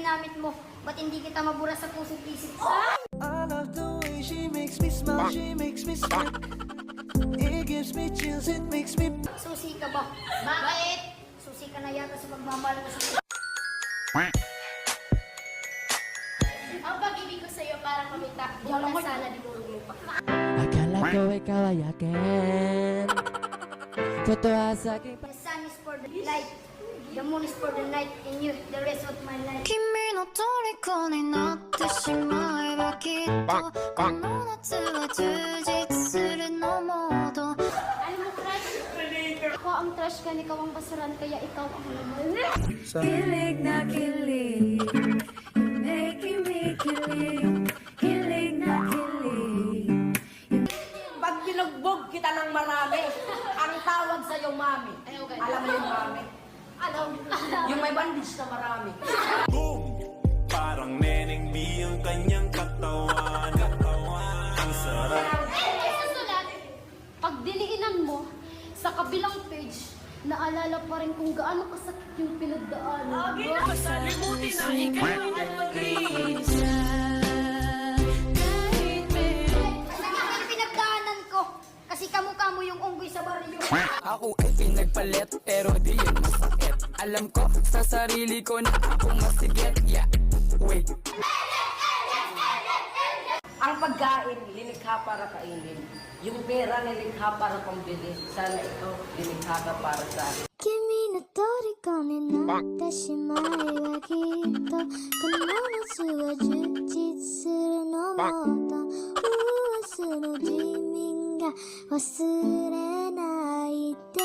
ginamit mo. Ba't hindi kita mabura sa puso't isip? I love the way she makes me smile, she makes me sweat. It gives me chills, it makes me... Susi ka ba? Bakit? Susi ka na yata sa pagmamahal mo sa... Ang pag-ibig ko sa'yo para kamita. Di na sana dinurog mo pa. Akala ko ikaw ay akin. Totoo sa aking The sun is for the light, the moon is for the night, and you, the rest of my life. 君の虜になってしまえばきっとこの夏は充実するのもと Alam mo, crush? Ako ang trash ka, ikaw ang basuran, kaya ikaw ang naman. Kilig na kilig, making me kilig, kilig na kilig. Pag binugbog kita ng marami, ang tawag sa'yo, mami. Alam mo yung mami? Alam. Yung may bandage na marami. Boom! Parang Neneng B ang kanyang katawan. Ang sarap. Susulat, pag diniinan mo, sa kabilang page, naalala pa rin kung gaano kasakit yung pinagdaanan. Salimutin na ikaw ang mag-reach. Ang pinagdaanan ko, kasi kamukha mo yung unggoy sa baryo. Ako ay pinagpalit pero di yun masakit. Alam ko sa sarili ko na ako masigit. Yeah, wait. Ang pagkain, lilikha para kainin. Yung pera, nilikha para pambili. Sana ikaw, lilikha ka para sa akin. 君の虜になってしまえばきっとこの夏は充実するのもと明日の自分が忘れないで